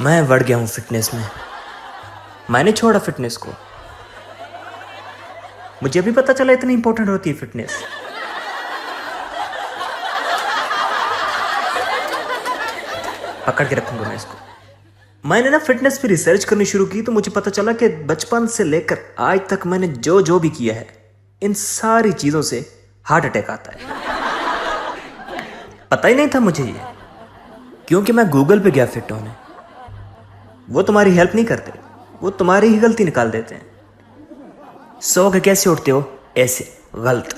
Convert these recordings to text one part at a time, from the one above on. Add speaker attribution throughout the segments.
Speaker 1: मैं बढ़ गया हूँ फिटनेस में। मैंने छोड़ा फिटनेस को। मुझे भी पता चला इतनी इंपॉर्टेंट होती है फिटनेस। पकड़ के रखूंगा मैं इसको। मैंने ना फिटनेस पे रिसर्च करनी शुरू की तो मुझे पता चला कि बचपन से लेकर आज तक मैंने जो जो भी किया है, इन सारी चीजों से हार्ट अटैक आता है। पता ही नहीं था मुझे ये, क्योंकि मैं गूगल पे गया फिट होने। वो तुम्हारी हेल्प नहीं करते, वो तुम्हारी ही गलती निकाल देते हैं। सो के कैसे उठते हो? ऐसे गलत।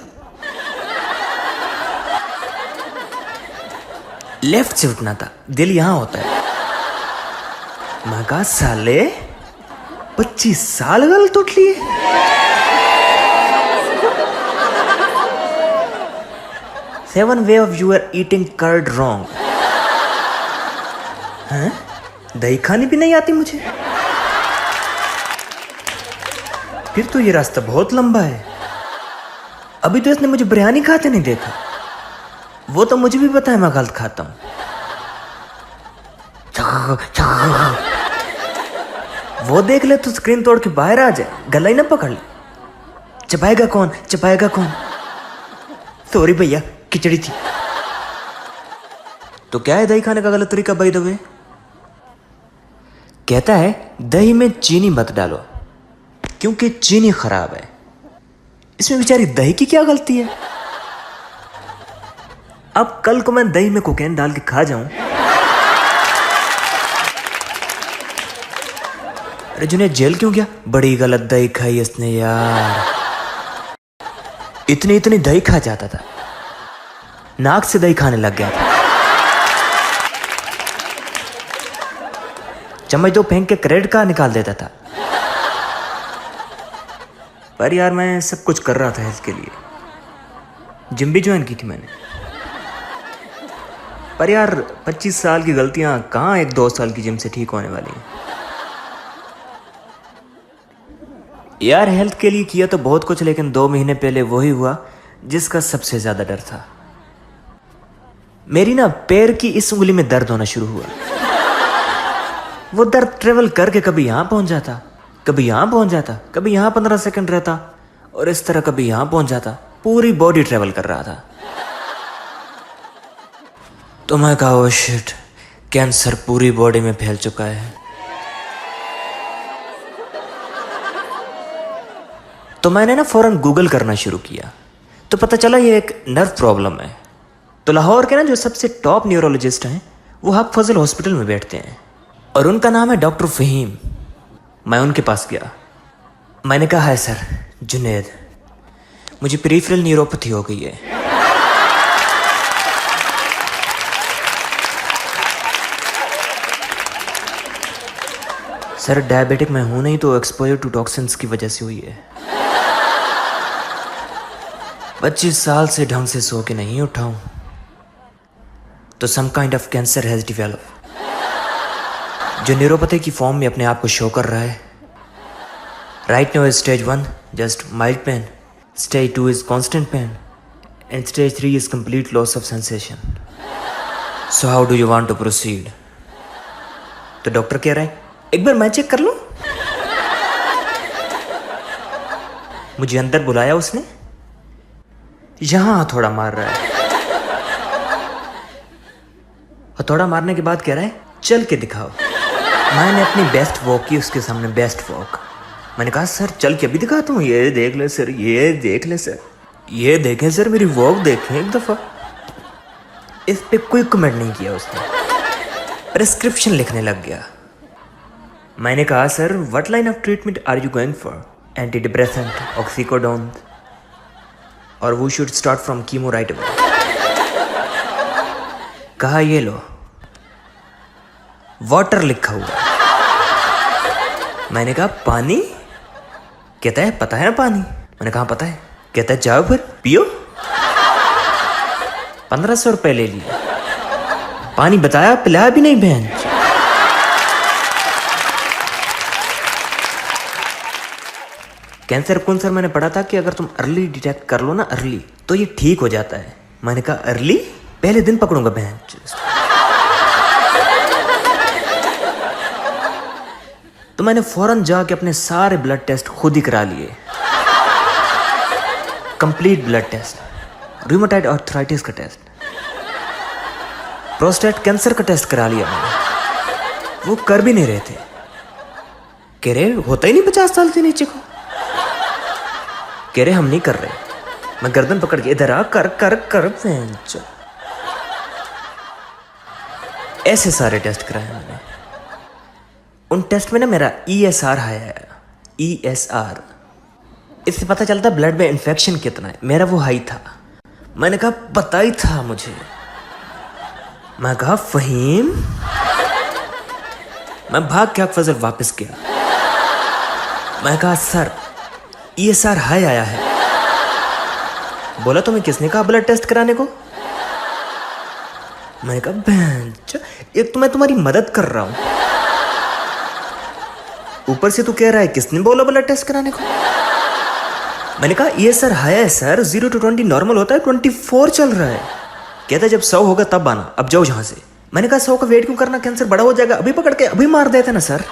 Speaker 1: लेफ्ट से उठना था, दिल यहां होता है। मैं कहा साले 25 साल गलत उठ लिए। Seven way of you are eating curd wrong. हैं? दही खानी भी नहीं आती मुझे। फिर तो ये रास्ता बहुत लंबा है। अभी तो इसने मुझे बिरयानी खाते नहीं देखा। वो तो मुझे भी पता है मैं गलत खाता हूं। वो देख ले तो स्क्रीन तोड़ के बाहर आ जाए, गला ही ना पकड़ ले। चबाएगा कौन, चबाएगा कौन? सॉरी भैया, खिचड़ी थी। तो क्या है दही खाने का गलत तरीका बाय द वे? कहता है दही में चीनी मत डालो क्योंकि चीनी खराब है। इसमें बेचारी दही की क्या गलती है? अब कल को मैं दही में कोकेन डाल के खा जाऊं। अरे जुनैद जेल क्यों गया? बड़ी गलत दही खाई इसने यार। इतनी इतनी दही खा जाता था, नाक से दही खाने लग गया था। चम्मच दो फेंक के क्रेडिट कार्ड निकाल देता था। पर यार मैं सब कुछ कर रहा था हेल्थ के लिए। जिम भी ज्वाइन की थी मैंने। पर यार 25 साल की गलतियां कहाँ 1-2 साल की जिम से ठीक होने वाली हैं। यार हेल्थ के लिए किया तो बहुत कुछ, लेकिन 2 महीने पहले वही हुआ जिसका सबसे ज्यादा डर था। मेरी ना पैर की इस उंगली में दर्द होना शुरू हुआ। वो दर्द ट्रेवल करके कभी यहां पहुंच जाता, कभी यहां पहुंच जाता, कभी यहां 15 सेकंड रहता, और इस तरह कभी यहां पहुंच जाता। पूरी बॉडी ट्रेवल कर रहा था। तो मैं कहा ओ शिट, कैंसर पूरी बॉडी में फैल चुका है। तो मैंने ना फौरन गूगल करना शुरू किया तो पता चला ये एक नर्व प्रॉब्लम है। तो लाहौर के ना जो सबसे टॉप न्यूरोलॉजिस्ट हैं वो हक फजल हॉस्पिटल में बैठते हैं और उनका नाम है डॉक्टर फहीम। मैं उनके पास गया। मैंने कहा है सर जुनैद, मुझे पेरिफेरल न्यूरोपैथी हो गई है। सर डायबिटिक मैं हूं नहीं, तो एक्सपोजर टू टॉक्सिन्स की वजह से हुई है। 25 साल से ढंग से सो के नहीं उठा हूं, तो some kind of cancer has develop, जो न्यूरोपैथी की फॉर्म में अपने आप को शो कर रहा है। Right now stage 1 just mild pain, stage 2 is constant pain, and stage 3 is complete loss of sensation. So how do you want to proceed? तो डॉक्टर कह रहा है एक बार मैं चेक कर लूं। मुझे अंदर बुलाया उसने। यहां हथौड़ा मार रहा है। हथौड़ा मारने के बाद कह रहा है चल के दिखाओ। मैंने अपनी बेस्ट वॉक की उसके सामने, बेस्ट वॉक। मैंने कहा सर चल के अभी दिखाता हूँ। ये देख ले सर, ये देख ले सर, ये देखें सर, मेरी वॉक देखें एक दफा। इस पे कोई कमेंट नहीं किया उसने। प्रेस्क्रिप्शन लिखने लग गया। मैंने कहा sir what line of treatment are you going for? Anti depressant, oxycodone, और we should start from chemo right away. कहा ये लो, वाटर लिखा हुआ। मैंने कहा पानी? कहता है पता है पानी। मैंने कहा पता है। कहता है जाओ फिर पियो। 1500 रुपए ले लिए। पानी बताया, पिलाया भी नहीं बहन। कैंसर कुंसर मैंने पढ़ा था कि अगर तुम अर्ली डिटेक्ट कर लो ना, अर्ली, तो ये ठीक हो जाता है। मैंने कहा अर्ली? पहले दिन पकड़ूंगा बहन। तो मैंने फौरन जाके अपने सारे ब्लड टेस्ट खुद ही करा लिए, complete blood test, rheumatoid arthritis का टेस्ट, प्रोस्टेट कैंसर का टेस्ट करा लिया मैंने। वो कर भी नहीं रहे थे, कह रहे होता ही नहीं 50 साल से नीचे को, कह रहे हम नहीं कर रहे। मैं गर्दन पकड़ के इधर आ, कर कर कर चल। ऐसे सारे टेस्ट कराए मैंने। उन टेस्ट में ना मेरा ESR है, ESR, इससे पता चलता ब्लड में इन्फेक्शन कितना है। मेरा वो हाई था। मैंने कहा पता ही था मुझे। मैं कहा फहीम, मैं भाग के फजल वापस गया। मैं कहा सर ESR हाई आया है। बोला तुम्हें किसने कहा ब्लड टेस्ट कराने को? मैंने कहा बहन, एक तो मैं तुम्हारी मदद कर रहा हूं, ऊपर से तू कह रहा है किसने बोला ब्लड टेस्ट कराने को? मैंने कहा ESR हाई है सर, 0 to 20 नॉर्मल होता है, 24 चल रहा है। कहता जब 100 होगा तब आना, अब जाओ यहां से। मैंने कहा 100 का वेट क्यों करना, कैंसर बड़ा हो जाएगा, अभी पकड़ के अभी मार देते ना सर।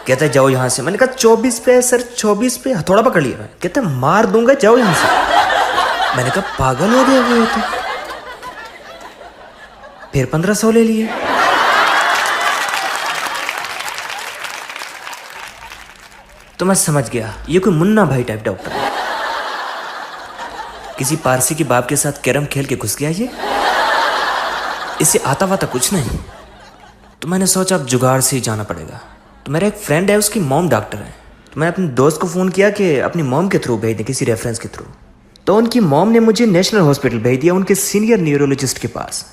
Speaker 1: कहता है जाओ यहां से। मैंने कहा 24 पे है सर, 24 पे हथौड़ा पकड़ लिया। कहता है मार दूंगा, जाओ यहां से। मैंने कहा पागल हो गया वो तो। फिर 1500 ले लिए। तो मैं समझ गया ये कोई मुन्ना भाई टाइप डॉक्टर है, किसी पारसी के बाप के साथ कैरम खेल के घुस गया ये, इसे आता वाता कुछ नहीं। तो मैंने सोचा अब जुगाड़ से ही जाना पड़ेगा। तो मेरा एक फ्रेंड है, उसकी मॉम डॉक्टर है। तो मैंने अपने दोस्त को फ़ोन किया कि अपनी मॉम के थ्रू भेज दें, किसी रेफरेंस के थ्रू। तो उनकी मॉम ने मुझे नेशनल हॉस्पिटल भेज दिया, उनके सीनियर न्यूरोलॉजिस्ट के पास।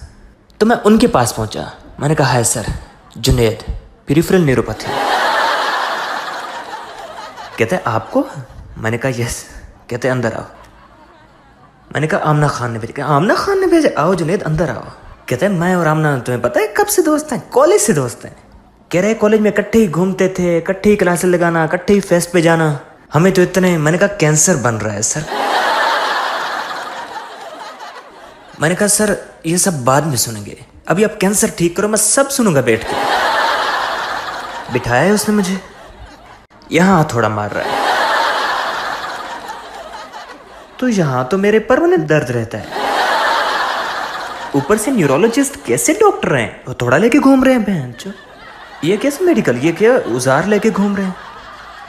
Speaker 1: तो मैं उनके पास पहुंचा। मैंने कहा है सर, जुनैद, पेरिफेरल न्यूरोपैथी। कहते हैं आपको? मैंने कहा यस। कहते हैं अंदर आओ। मैंने कहा आमना खान ने भेजा। आमना खान ने भेजा? आओ जुनैद अंदर आओ। कहते हैं मैं और आमना तुम्हें पता है कब से दोस्त हैं? कॉलेज से दोस्त हैं। कह रहे कॉलेज में इकट्ठे ही घूमते थे, इकट्ठे ही क्लासेस लगाना, इकट्ठे ही फेस्ट पे जाना, हमें तो इतने। मैंने कहा कैंसर बन रहा है सर। मैंने कहा सर ये सब बाद में सुनेंगे, अभी आप कैंसर ठीक करो, मैं सब सुनूंगा बैठ के। बिठाया है उसने मुझे, यहां थोड़ा मार रहा है, तो यहां तो मेरे परमानेंट दर्द रहता है, ऊपर से न्यूरोलॉजिस्ट कैसे डॉक्टर हैं, वो थोड़ा लेके घूम रहे हैं बहन चो। ये कैसे मेडिकल, ये क्या औजार लेके घूम रहे हैं?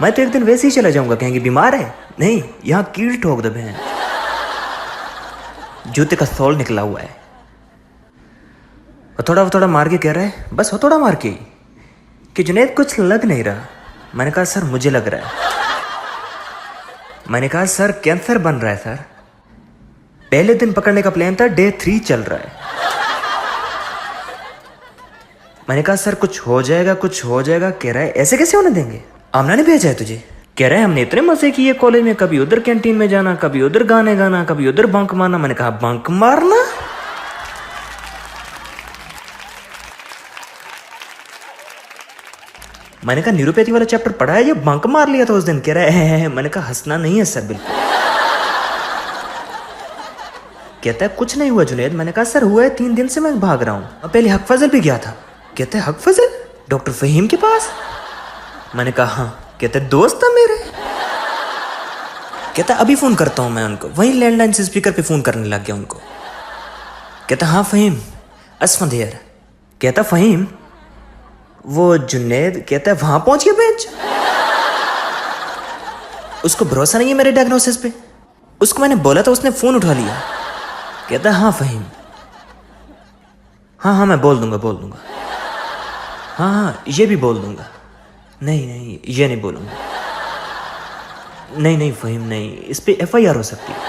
Speaker 1: मैं तो एक दिन वैसे ही चला जाऊंगा, कहेंगे बीमार है। नहीं, यहां कील ठोक दे बहन। जूते का सोल निकला हुआ है। थोड़ा मार के कह रहा है, बस थोड़ा मार के, कि जुनैद कुछ लग नहीं रहा। मैंने कहा सर मुझे लग रहा है। मैंने कहा सर कैंसर बन रहा है सर, पहले दिन पकड़ने का प्लान था, डे 3 चल रहा है। मैंने कहा सर कुछ हो जाएगा, कुछ हो जाएगा। कह रहा है ऐसे कैसे होने देंगे, आमना ने भेजा है तुझे। कह रहा है हमने इतने मजे किए कॉलेज में, कभी उधर कैंटीन में जाना, कभी उधर गाने गाना, कभी उधर बंक मारना। मैंने कहा बंक मारना? मैंने कहा न्यूरोपैथी वाला चैप्टर पढ़ा है, ये बंक मार लिया था उस दिन। कह रहा है मैंने कहा हंसना नहीं है सर बिल्कुल। कहता है कुछ नहीं हुआ जुनैद। मैंने कहा सर हुआ है, 3 दिन से मैं भाग रहा हूँ, पहले हक फजल भी गया था। कहते हैं हक फजल डॉक्टर फहीम के पास? मैंने कहा हाँ। कहते दोस्त था मेरे। कहता अभी फोन करता हूँ मैं उनको। वहीं लैंडलाइन से स्पीकर पे फोन करने लग गया उनको। कहता हाँ फहीम, असफंद यार। कहता फहीम वो जुनैद। कहता है वहां पहुंच गया बेंच, उसको भरोसा नहीं है मेरे डायग्नोसिस पे। उसको मैंने बोला था, उसने फोन उठा लिया। कहता हाँ फहीम, हाँ मैं बोल दूंगा। हाँ ये भी बोल दूंगा। नहीं ये नहीं बोलूंगा। नहीं फहीम नहीं, इस पे FIR हो सकती है।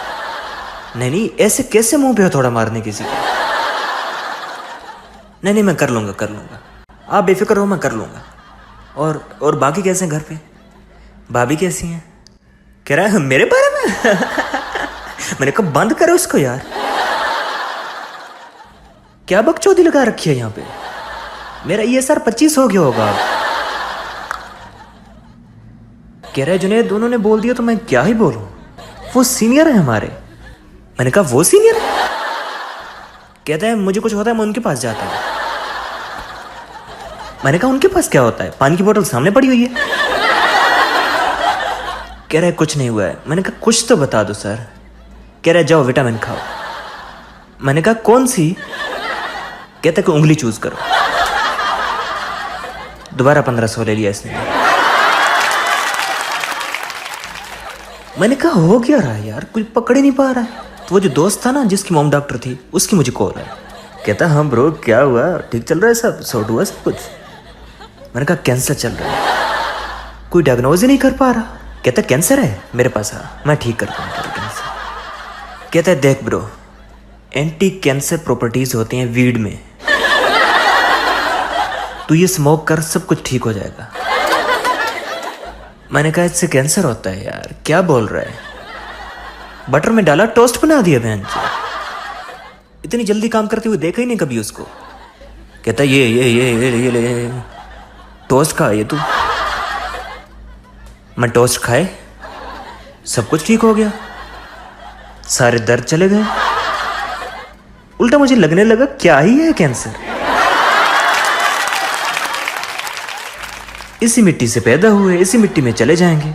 Speaker 1: नहीं ऐसे कैसे मुंह पे हथौड़ा मारने किसी को। नहीं मैं कर लूंगा, आप बेफिक्र हो, मैं कर लूंगा। और बाकी कैसे हैं घर पे? भाभी कैसी हैं? कह रहा है मेरे बारे में। मैंने कहा बंद करो उसको यार, क्या बकचोदी लगा रखी है यहाँ पे। मेरा ESR 25 हो गया होगा अब। कह रहा है जुनैद उन्होंने बोल दिया तो मैं क्या ही बोलूं, वो सीनियर है हमारे। मैंने कहा वो सीनियर है? कहता है मुझे कुछ होता है मैं उनके पास जाता हूं। मैंने कहा उनके पास क्या होता है, पानी की बोतल सामने पड़ी हुई है। कह रहा है कुछ नहीं हुआ है। मैंने कहा कुछ तो बता दो सर। कह रहा है जाओ विटामिन खाओ। मैंने कहा कौन सी? कहता कि उंगली चूज करो। दोबारा 1500 ले लिया इसने। मैंने कहा हो क्या रहा है यार, कोई पकड़ ही नहीं पा रहा है। तो वो जो दोस्त था ना जिसकी मॉम डॉक्टर थी, उसकी मुझे कॉल है। कहता हाँ ब्रो क्या हुआ, ठीक चल रहा है सब, सॉर्ट हुआ सब कुछ? मैंने कहा कैंसर चल रहा है, कोई डायग्नोज ही नहीं कर पा रहा। कहता कैंसर है, मेरे पास आ, मैं ठीक कर पाऊंगा कैंसर। कहता है देख ब्रो, एंटी कैंसर प्रॉपर्टीज होती हैं वीड में, तू ये स्मोक कर, सब कुछ ठीक हो जाएगा। मैंने कहा इससे कैंसर होता है यार, क्या बोल रहा है? बटर में डाला, टोस्ट बना दिया बहन। इतनी जल्दी काम करते हुए देखा ही नहीं कभी उसको। कहता ये टोस्ट खा ये तू। मैं टोस्ट खाए, सब कुछ ठीक हो गया, सारे दर्द चले गए। उल्टा मुझे लगने लगा क्या ही है कैंसर, इसी मिट्टी से पैदा हुए, इसी मिट्टी में चले जाएंगे।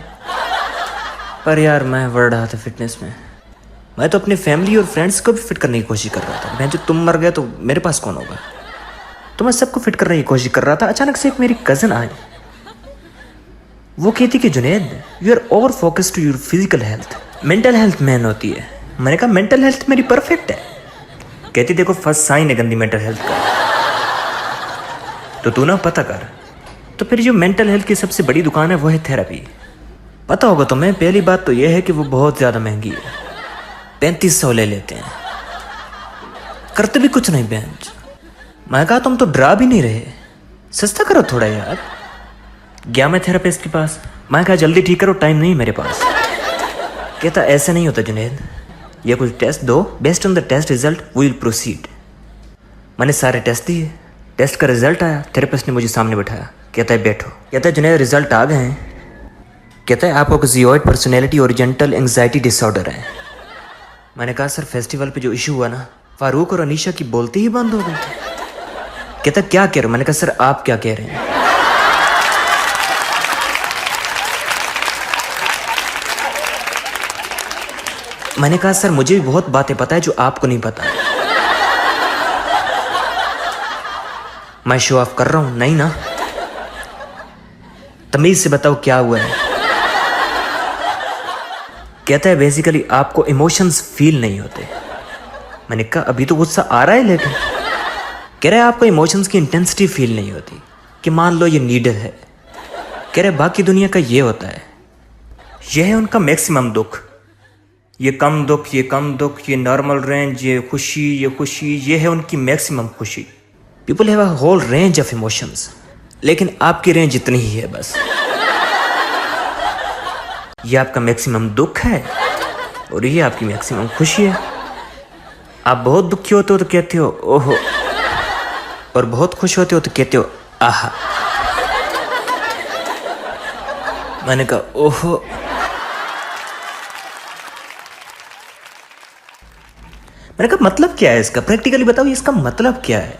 Speaker 1: पर यार मैं बढ़ रहा था फिटनेस में। मैं तो अपनी फैमिली और फ्रेंड्स को भी फिट करने की कोशिश कर रहा था। मैं जो तुम मर गए तो मेरे पास कौन होगा, तो मैं सबको फिट करने की कोशिश कर रहा था। अचानक से एक मेरी कज़न आई, वो कहती कि Junaid you are over focused to your physical health, mental health man होती है। मैंने कहा मेंटल हेल्थ मेरी परफेक्ट है। कहती देखो फर्स्ट साइन है गंदी मेंटल हेल्थ का, तो तू ना पता कर। तो फिर जो मेंटल हेल्थ की सबसे बड़ी दुकान है वो है थेरेपी। पता होगा तुम्हें, पहली बात तो यह है कि वो बहुत ज़्यादा महंगी है, 3500 ले लेते हैं, करते भी कुछ नहीं बेंच। मैं कहा तुम तो डरा भी नहीं रहे, सस्ता करो थोड़ा यार। गया मैं थेरेपिस्ट के पास, मैं कहा जल्दी ठीक करो, टाइम नहीं मेरे पास। कहता ऐसे नहीं होता जुनैद, ये कुछ टेस्ट दो, based on the test result we will proceed. मैंने सारे टेस्ट दिए, टेस्ट का रिजल्ट आया, थेरेपिस्ट ने मुझे सामने बैठाया। कहता है बैठो। कहता है जुनैद रिजल्ट आ गए हैं। कहता है आपको ज़ियोइड पर्सनैलिटी ओरिजेंटल एंग्जाइटी डिसऑर्डर है। मैंने कहा सर फेस्टिवल पे जो इशू हुआ ना, फारूक और अनीशा की बोलती ही बंद हो गई। कहता क्या कह रहे हो? मैंने कहा सर आप क्या कह रहे हैं? मैंने कहा सर मुझे भी बहुत बातें पता है जो आपको नहीं पता। मैं शो ऑफ कर रहा हूं? नहीं ना, तमीज से बताओ क्या हुआ है। कहता है बेसिकली आपको इमोशंस फील नहीं होते। मैंने कहा अभी तो गुस्सा आ रहा है, लेकिन कह रहा है आपको इमोशंस की इंटेंसिटी फील नहीं होती कि मान लो ये नीडल है। कह रहे बाकी दुनिया का ये होता है, यह है उनका मैक्सिमम दुख, ये कम दुख, ये कम दुख, ये नॉर्मल रेंज, ये खुशी, ये है उनकी मैक्सिमम खुशी। People have a whole range of emotions, लेकिन आपकी रेंज इतनी ही है बस। ये आपका मैक्सिमम दुख है और ये आपकी मैक्सिमम खुशी है। आप बहुत दुखी होते हो तो कहते हो ओहो, और बहुत खुश होते हो तो कहते हो आहा। मैंने कहा ओहो। मैंने कहा मतलब क्या है इसका, प्रैक्टिकली बताओ इसका मतलब क्या है।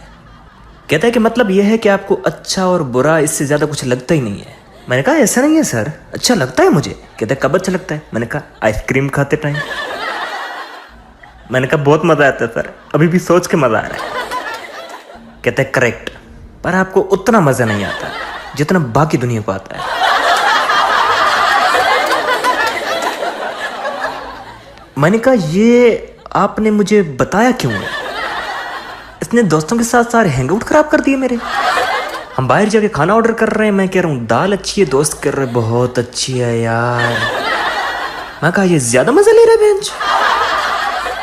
Speaker 1: कहता है कि मतलब यह है कि आपको अच्छा और बुरा इससे ज़्यादा कुछ लगता ही नहीं है। मैंने कहा ऐसा नहीं है सर, अच्छा लगता है मुझे। कहता है कब अच्छा लगता है? मैंने कहा आइसक्रीम खाते टाइम। मैंने कहा बहुत मज़ा आता है सर, अभी भी सोच के मज़ा आ रहा है। कहता है करेक्ट, पर आपको उतना मज़ा नहीं आता जितना बाकी दुनिया को आता है। मैंने कहा ये आपने मुझे बताया क्यों है? इसने दोस्तों के साथ सारे हैंगआउट खराब कर दिए मेरे। हम बाहर जाके खाना ऑर्डर कर रहे हैं, मैं कह रहा हूँ दाल अच्छी है, दोस्त कर रहे बहुत अच्छी है यार। मैं कहा ये ज्यादा मजा ले रहा है बेंच,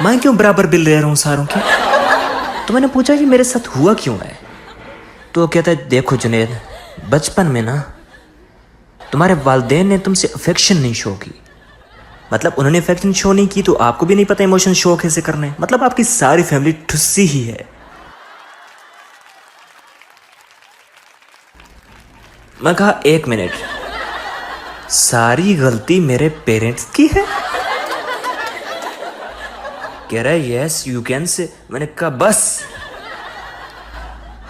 Speaker 1: मैं क्यों बराबर बिल ले रहा हूँ सारों के। तो मैंने पूछा ये मेरे साथ हुआ क्यों है। तो वो कहता है देखो जुनैद, बचपन में ना तुम्हारे वालिदैन ने तुमसे अफेक्शन नहीं शो की, मतलब उन्होंने अफेक्शन शो नहीं की तो आपको भी नहीं पता इमोशन शो कैसे करने, मतलब आपकी सारी फैमिली ठुस्सी ही है। मैं कहा एक मिनट, सारी गलती मेरे पेरेंट्स की है? कह रहा है यस यू कैन से। मैंने कहा बस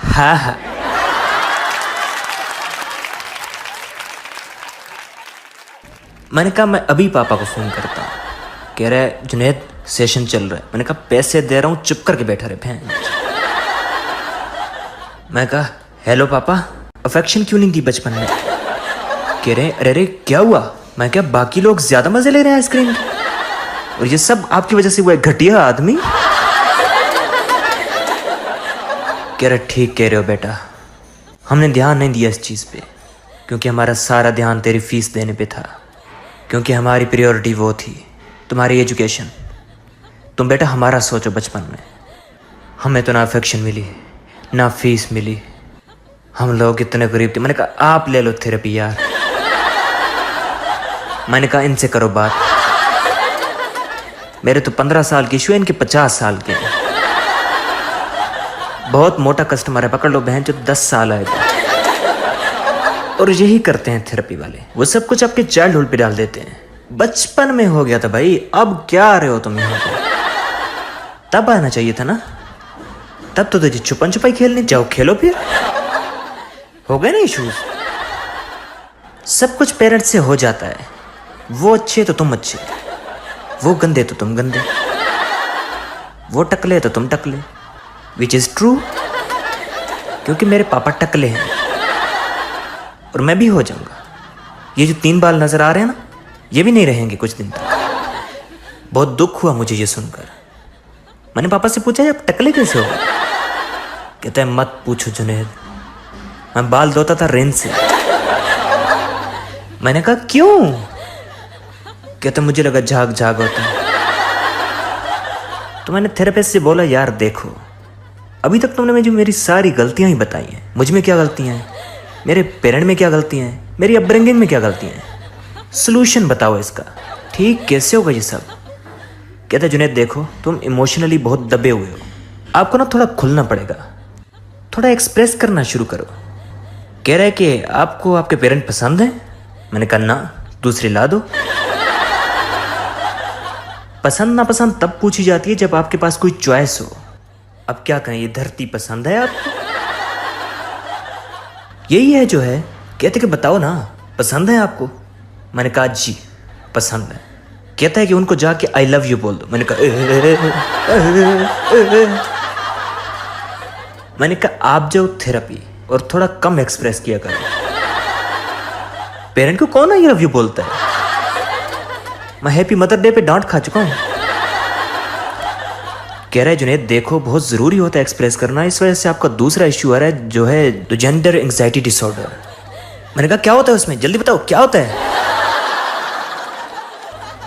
Speaker 1: हाँ हाँ। मैंने कहा मैं अभी पापा को फ़ोन करता हूँ। कह रहा है जुनैद सेशन चल रहा है। मैंने कहा पैसे दे रहा हूँ, चुप करके बैठा रहे भैन। मैं कहा हेलो पापा, अफेक्शन क्यों नहीं दी बचपन में? कह रहे अरे अरे क्या हुआ? मैं क्या बाकी लोग ज्यादा मजे ले रहे हैं आइसक्रीम के, और ये सब आपकी वजह से हुआ है घटिया आदमी। कह रहे ठीक कह रहे हो बेटा, हमने ध्यान नहीं दिया इस चीज़ पे, क्योंकि हमारा सारा ध्यान तेरी फीस देने पे था, क्योंकि हमारी प्रायोरिटी वो थी तुम्हारी एजुकेशन। तुम बेटा हमारा सोचो, बचपन में हमें तो ना अफेक्शन मिली ना फीस मिली, हम लोग इतने गरीब थे। मैंने कहा आप ले लो थेरेपी यार। मैंने कहा इनसे करो बात, मेरे तो 15 साल की इशू है, इनके 50 साल के। बहुत मोटा कस्टमर है, पकड़ लो बहन जो 10 साल आए थे। और यही करते हैं थेरेपी वाले, वो सब कुछ आपके चाइल्डहुड पे डाल देते हैं। बचपन में हो गया था भाई, अब क्या आ रहे हो तुम यहाँ पे? तब आना चाहिए था ना, तब तो तुझे छुपन छुपाई खेलने जाओ, खेलो फिर। हो गए ना इशूज, सब कुछ पेरेंट्स से हो जाता है। वो अच्छे तो तुम अच्छे, वो गंदे तो तुम गंदे, वो टकले तो तुम टकले, विच इज ट्रू, क्योंकि मेरे पापा टकले हैं और मैं भी हो जाऊंगा। ये जो 3 बाल नजर आ रहे हैं ना, ये भी नहीं रहेंगे कुछ दिन तक। बहुत दुख हुआ मुझे ये सुनकर। मैंने पापा से पूछा आप टकले कैसे हो? कहता है मत पूछो जुनैद, मैं बाल धोता था रेंज से। मैंने कहा क्यों? कहता मुझे लगा झाग झाग होता है। तो मैंने थेरेपिस्ट से बोला यार देखो, अभी तक तुमने मुझे मेरी सारी गलतियां ही बताई हैं। मुझ में क्या गलतियां हैं, मेरे पेरेंट में क्या गलतियां हैं, मेरी अपब्रिंगिंग में क्या गलतियां हैं, सोल्यूशन बताओ इसका, ठीक कैसे होगा ये सब? कहता जुनैद देखो तुम इमोशनली बहुत दबे हुए हो, आपको ना थोड़ा खुलना पड़ेगा, थोड़ा एक्सप्रेस करना शुरू करो। कह रहा है कि आपको आपके पेरेंट पसंद हैं? मैंने कहा ना, दूसरी ला दो। पसंद ना पसंद तब पूछी जाती है जब आपके पास कोई चॉइस हो। अब क्या कहें, ये धरती पसंद है आपको? यही है जो है। कहते कि बताओ ना पसंद है आपको? मैंने कहा जी पसंद है। कहता है कि उनको जाके आई लव यू बोल दो। मैंने कहा मैंने कहा आप जाओ थेरेपी और थोड़ा कम एक्सप्रेस किया करो। पेरेंट को कौन आई लव यू बोलता है? मैं हैप्पी मदर डे पे डांट खा चुका हूं। कह रहा है जुनैद देखो बहुत जरूरी होता है एक्सप्रेस करना, इस वजह से आपका दूसरा इश्यू आ रहा है जो है जेंडर एंग्जाइटी डिसऑर्डर। मैंने कहा क्या होता है उसमें, जल्दी बताओ क्या होता है?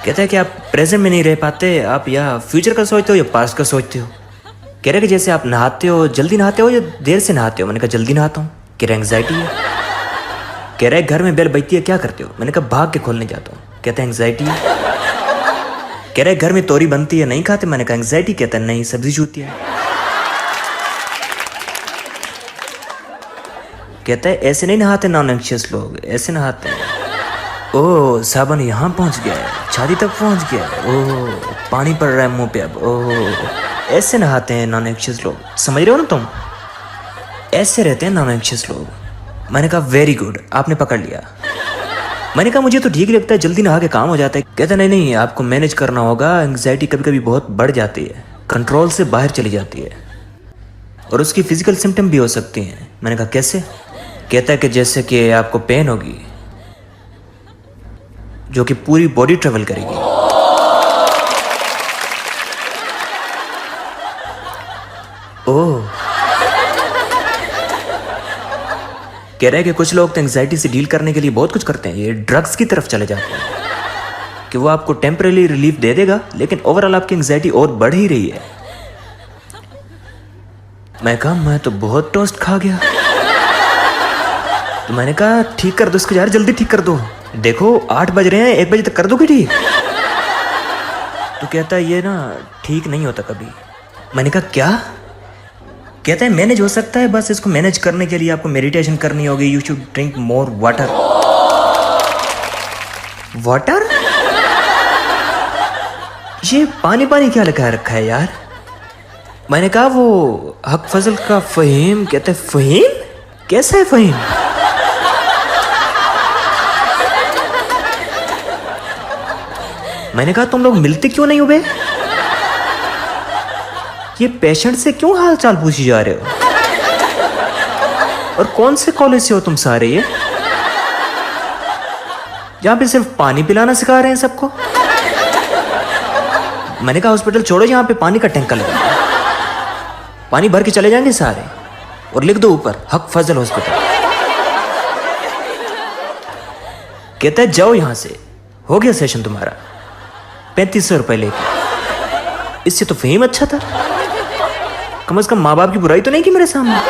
Speaker 1: कहता है कि आप प्रेजेंट में नहीं रह पाते, आप या फ्यूचर का सोचते हो या पास्ट का सोचते हो। कह रहे कि जैसे आप नहाते हो, जल्दी नहाते हो या देर से नहाते हो? मैंने कहा जल्दी नहाता हूँ। कह रहे एंग्जाइटी है। कह रहे घर में बेल बजती है क्या करते हो? मैंने कहा भाग के खोलने जाता हूँ। कहते हैं एंग्जाइटी है। कह रहे घर में तोरी बनती है नहीं खाते? मैंने कहा एंग्जाइटी। कहता है नहीं सब्जी छूती है। कहता है ऐसे नहीं नहाते नॉन एंग्शियस लोग, ऐसे नहाते हैं। ओह साबन यहाँ पहुँच गया है, छाती तक पहुँच गया है, ओह पानी पड़ रहा है मुंह पे अब, ओह ऐसे नहाते हैं नॉन एंग्शियस लोग। समझ रहे हो ना तुम? ऐसे रहते हैं नॉन एंग्शियस लोग। मैंने कहा वेरी गुड, आपने पकड़ लिया। मैंने कहा मुझे तो ठीक लगता है, जल्दी नहा के काम हो जाता है। कहता नहीं नहीं आपको मैनेज करना होगा, एंग्जाइटी कभी कभी बहुत बढ़ जाती है, कंट्रोल से बाहर चली जाती है और उसकी फिजिकल सिम्टम भी हो सकती हैं। मैंने कहा कैसे? कहता है कि जैसे कि आपको पेन होगी जो कि पूरी बॉडी ट्रेवल करेगी। ओह कह रहा है कि कुछ लोग तो एंग्जाइटी से डील करने के लिए बहुत कुछ करते हैं, ये ड्रग्स की तरफ चले जाते हैं कि वो आपको टेम्परेरी रिलीफ दे देगा लेकिन ओवरऑल आपकी एंग्जाइटी और बढ़ ही रही है। मैं कहा मैं तो बहुत टोस्ट खा गया। तो मैंने कहा ठीक कर दो इसको यार, जल्दी ठीक कर दो, देखो 8 बज रहे हैं, 1 बजे तक कर दोगे ठीक? तो कहता है ये ना ठीक नहीं होता कभी। मैंने कहा क्या? कहता है मैनेज हो सकता है, बस इसको मैनेज करने के लिए आपको मेडिटेशन करनी होगी, you should drink more water. Water? ये पानी पानी क्या लिखा रखा है यार? मैंने कहा वो हक फजल का फहीम। कहता है फहीम? कैसा है फहीम? मैंने कहा तुम लोग मिलते क्यों नहीं हो बे? ये पेशेंट से क्यों हाल चाल पूछी जा रहे हो? और कौन से कॉलेज से हो तुम सारे ये, जहां पे सिर्फ पानी पिलाना सिखा रहे हैं सबको? मैंने कहा हॉस्पिटल छोड़ो, यहाँ पे पानी का टैंकर लगा है, पानी भर के चले जाएंगे सारे, और लिख दो ऊपर हक फजल हॉस्पिटल। कहता है जाओ यहां से, हो गया सेशन तुम्हारा, 3500 रुपए लेके। इससे तो फेम अच्छा था, कम से कम माँ बाप की बुराई तो नहीं की मेरे सामने।